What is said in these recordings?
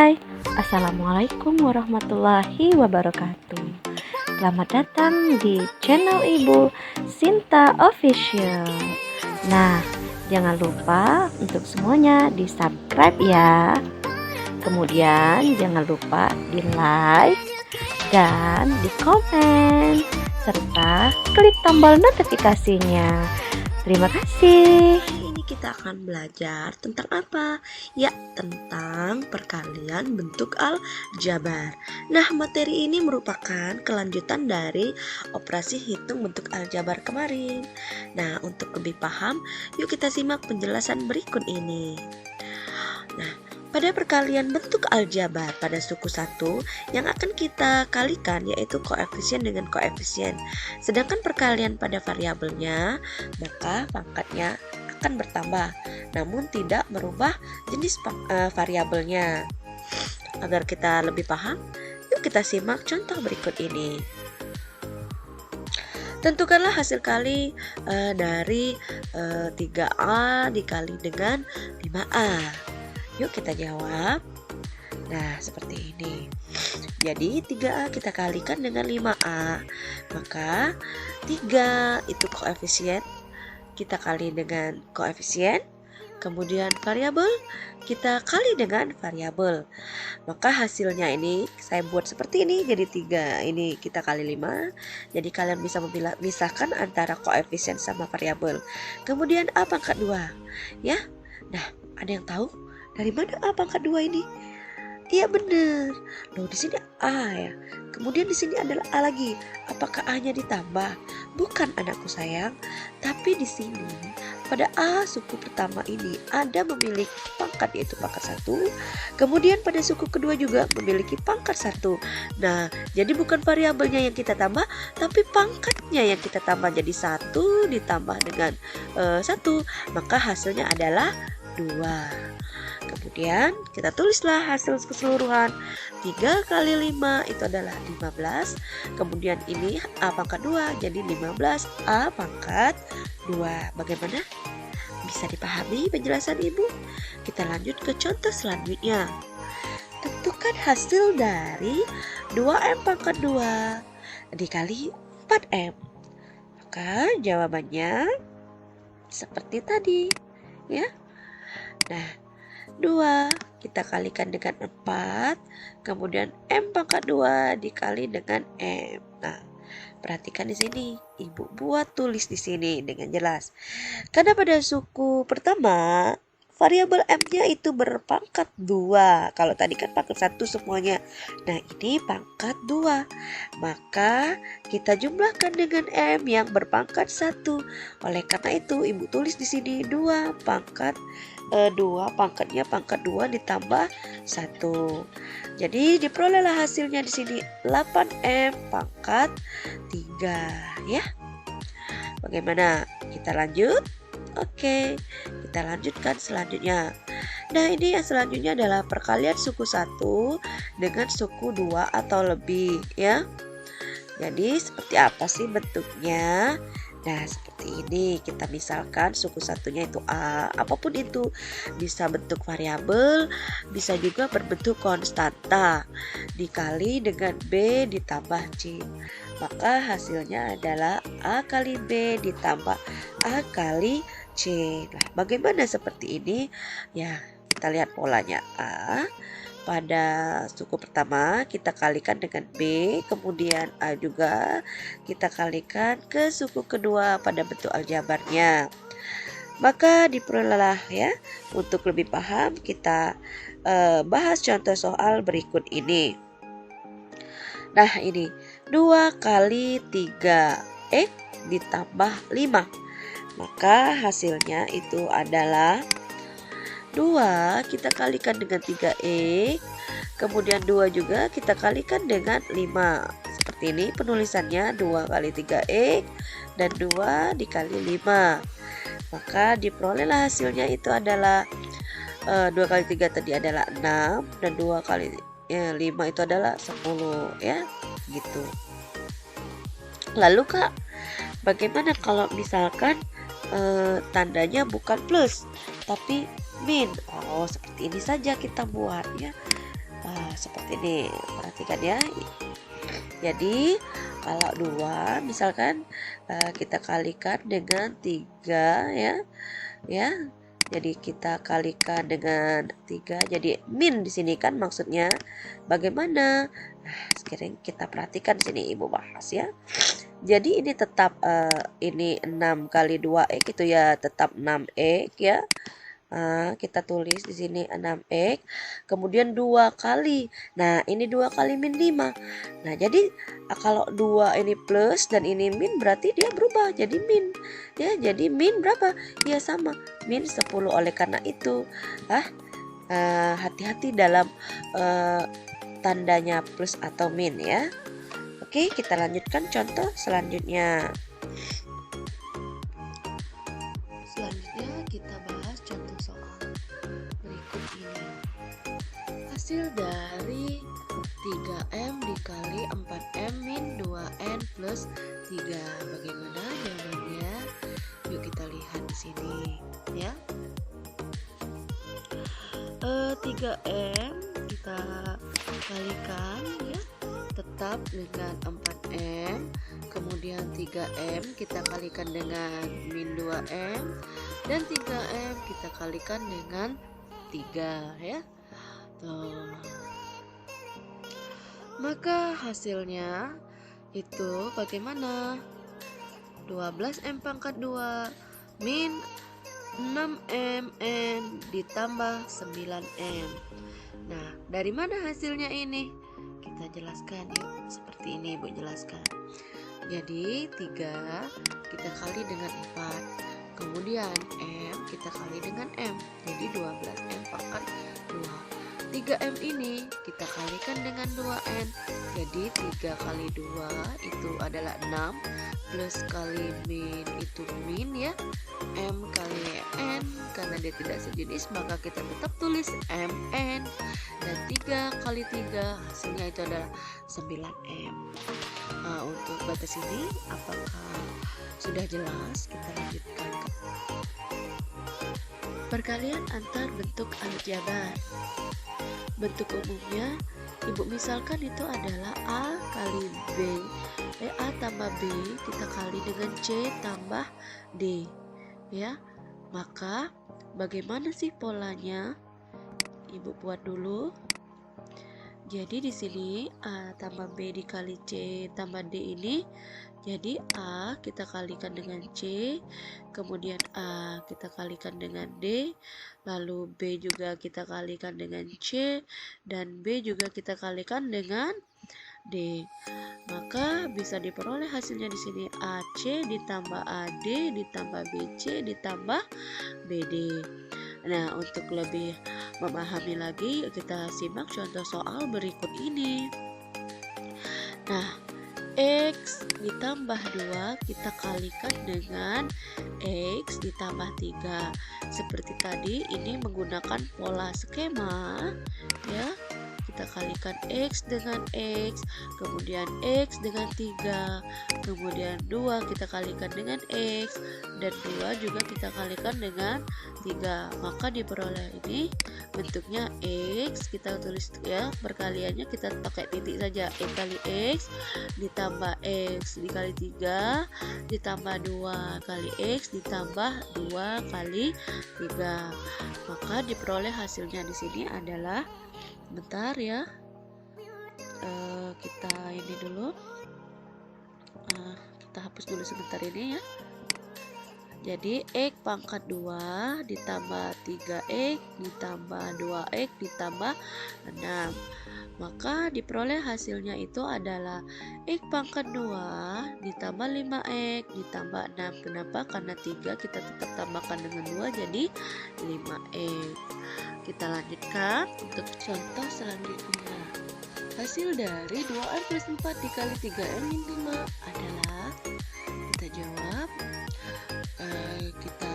Hai, Assalamualaikum warahmatullahi wabarakatuh. Selamat datang di channel Ibu Sinta Official. Nah, jangan lupa untuk semuanya di subscribe ya. Kemudian jangan lupa di like dan di komen, serta klik tombol notifikasinya. Terima kasih. Ini kita akan belajar tentang apa? Ya, tentang perkalian bentuk aljabar. Nah, materi ini merupakan kelanjutan dari operasi hitung bentuk aljabar kemarin. Nah, untuk lebih paham, yuk kita simak penjelasan berikut ini. Nah, pada perkalian bentuk aljabar pada suku 1 yang akan kita kalikan yaitu koefisien dengan koefisien. Sedangkan perkalian pada variabelnya, maka pangkatnya akan bertambah, namun tidak merubah jenis variabelnya. Agar kita lebih paham, yuk kita simak contoh berikut ini. Tentukanlah hasil kali dari 3A dikali dengan 5A. Yuk kita jawab. Nah, seperti ini. Jadi 3A kita kalikan dengan 5A. Maka 3 itu koefisien, kita kali dengan koefisien. Kemudian variabel kita kali dengan variabel. Maka hasilnya ini saya buat seperti ini. Jadi 3 ini kita kali 5. Jadi kalian bisa memisahkan antara koefisien sama variabel. Kemudian A pangkat 2. Ya. Nah, ada yang tahu dari mana A pangkat 2 ini? Iya benar. Loh, di sini A ya. Kemudian di sini adalah A lagi. Apakah A-nya ditambah? Bukan anakku sayang. Tapi di sini pada A suku pertama ini ada memiliki pangkat yaitu pangkat 1. Kemudian pada suku kedua juga memiliki pangkat 1. Nah, jadi bukan variabelnya yang kita tambah, tapi pangkatnya yang kita tambah. Jadi 1 ditambah dengan 1. Maka hasilnya adalah 2. Kemudian kita tulislah hasil keseluruhan. 3 kali 5 itu adalah 15. Kemudian ini A pangkat 2 jadi 15 A pangkat 2. Bagaimana? Bisa dipahami penjelasan Ibu? Kita lanjut ke contoh selanjutnya. Tentukan hasil dari 2M pangkat 2 dikali 4M. Maka jawabannya seperti tadi ya. Nah, 2 kita kalikan dengan 4, kemudian M pangkat 2 dikali dengan M. Nah, perhatikan di sini, Ibu buat tulis di sini dengan jelas. Karena pada suku pertama variabel M-nya itu berpangkat 2. Kalau tadi kan pangkat 1 semuanya. Nah, ini pangkat 2. Maka kita jumlahkan dengan M yang berpangkat 1. Oleh karena itu, Ibu tulis di sini 2 pangkat 2 pangkatnya pangkat 2 ditambah 1. Jadi diperolehlah hasilnya di sini 8M pangkat 3 ya. Bagaimana? Kita lanjut? Oke, kita lanjutkan selanjutnya. Nah, ini yang selanjutnya adalah perkalian suku 1 dengan suku 2 atau lebih ya. Jadi seperti apa sih bentuknya? Nah, seperti ini. Kita misalkan suku satunya itu A. Apapun itu. Bisa bentuk variabel, bisa juga berbentuk konstanta. Dikali dengan B ditambah C. Maka hasilnya adalah A kali B ditambah A kali C. Nah, bagaimana seperti ini? Ya, kita lihat polanya. A pada suku pertama kita kalikan dengan B, kemudian A juga kita kalikan ke suku kedua pada bentuk aljabarnya. Maka diperolehlah ya. Untuk lebih paham kita bahas contoh soal berikut ini. Nah, ini 2 kali 3X ditambah 5. Maka hasilnya itu adalah 2 kita kalikan dengan 3X, kemudian 2 juga kita kalikan dengan 5. Seperti ini penulisannya 2 kali 3X dan 2 dikali 5. Maka diperolehlah hasilnya itu adalah 2 kali 3 tadi adalah 6 dan 2 kali 5 itu adalah 10 ya, gitu. Lalu Kak, bagaimana kalau misalkan tandanya bukan plus tapi min? Oh, seperti ini saja kita buat ya. Seperti ini, perhatikan ya. Jadi kalau 2 misalkan kita kalikan dengan 3 ya. Jadi kita kalikan dengan 3, jadi min di sini kan maksudnya bagaimana? Nah, sekarang kita perhatikan sini Ibu bahas ya. Jadi ini tetap ini 6 kali 2x itu ya tetap 6x ya. Kita tulis di sini 6x, kemudian 2 kali. Nah, ini 2 kali min 5. Nah, jadi kalau 2 ini plus dan ini min berarti dia berubah jadi min. Ya, jadi min berapa? Ya sama, min 10. Oleh karena itu, hati-hati dalam tandanya plus atau min ya. Oke, kita lanjutkan contoh selanjutnya. Selanjutnya kita bahas contoh soal berikut ini. Hasil dari 3M dikali 4M min 2N plus 3. Bagaimana jawabannya? Yuk kita lihat di sini ya. 3M kita kalikan ya, tetap dengan 4M. Kemudian 3M kita kalikan dengan min 2M, dan 3M kita kalikan dengan 3 ya. Tuh. Maka hasilnya itu bagaimana? 12M pangkat 2 min 6M N ditambah 9M. Nah, dari mana hasilnya ini? Kita jelaskan yuk. Seperti ini Ibu jelaskan. Jadi 3 kita kali dengan 4, kemudian M kita kali dengan M, jadi 12M pangkat 2. 3M ini kita kalikan dengan 2N, jadi 3 kali 2 itu adalah 6, plus kali min itu min ya, M kali N, karena dia tidak sejenis maka kita tetap tulis MN, dan 3 kali 3 hasilnya itu adalah 9M. Untuk batas ini apakah sudah jelas? Kita lanjutkan. Perkalian antar bentuk aljabar. Bentuk umumnya Ibu misalkan itu adalah A kali B, A tambah B kita kali dengan C tambah D ya. Maka bagaimana sih polanya? Ibu buat dulu. Jadi di sini A tambah B dikali C tambah D ini, jadi A kita kalikan dengan C, kemudian A kita kalikan dengan D, lalu B juga kita kalikan dengan C, dan B juga kita kalikan dengan D. Maka bisa diperoleh hasilnya di sini AC ditambah AD ditambah BC ditambah BD. Nah, untuk lebih memahami lagi, kita simak contoh soal berikut ini. Nah, X ditambah 2 kita kalikan dengan X ditambah 3. Seperti tadi, ini menggunakan pola skema ya. Kita kalikan X dengan X, kemudian X dengan 3, kemudian 2 kita kalikan dengan X, dan 2 juga kita kalikan dengan 3. Maka diperoleh ini bentuknya X, kita tulis ya, perkaliannya kita pakai titik saja, kali X ditambah X dikali 3 ditambah 2 kali X ditambah 2 kali 3. Maka diperoleh hasilnya di sini adalah, bentar ya, kita ini dulu, kita hapus dulu sebentar ini ya. Jadi X pangkat 2 ditambah 3X ditambah 2X ditambah 6. Maka diperoleh hasilnya itu adalah X pangkat 2 ditambah 5X ditambah 6. Kenapa? Karena 3 kita tetap tambahkan dengan 2 jadi 5X. Kita lanjutkan untuk contoh selanjutnya. Hasil dari 2M plus 4 dikali 3M min 5 adalah, kita jawab, kita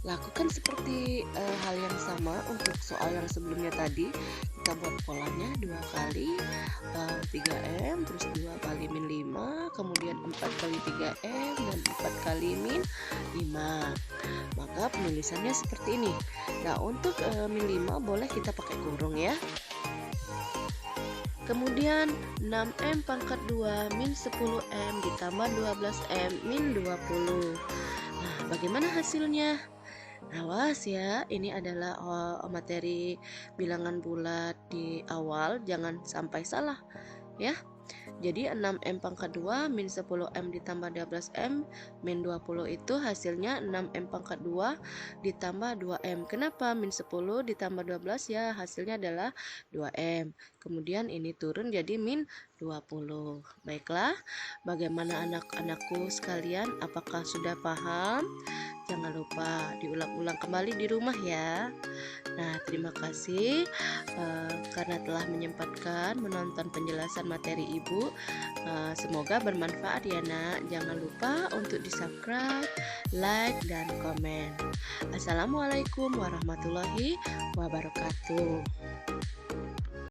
lakukan seperti hal yang sama untuk soal yang sebelumnya tadi. Kita buat polanya 2 kali 3M terus 2 kali min 5, kemudian 4 kali 3M dan 4 kali min 5. Maka penulisannya seperti ini. Nah, untuk min 5 boleh kita pakai kurung ya. Kemudian 6M pangkat 2 min 10M ditambah 12M min 20. Nah, bagaimana hasilnya? Awas ya, ini adalah materi bilangan bulat di awal, jangan sampai salah ya. Jadi 6M pangkat 2 min 10M ditambah 12M min 20 itu hasilnya 6M pangkat 2 ditambah 2M. Kenapa min 10 ditambah 12? Ya hasilnya adalah 2M. Kemudian ini turun jadi min 20. Baiklah, bagaimana anak-anakku sekalian, apakah sudah paham? Jangan lupa diulang-ulang kembali di rumah ya. Nah, terima kasih karena telah menyempatkan menonton penjelasan materi Ibu. Semoga bermanfaat ya nak. Jangan lupa untuk di-subscribe, like, dan komen. Assalamualaikum warahmatullahi wabarakatuh.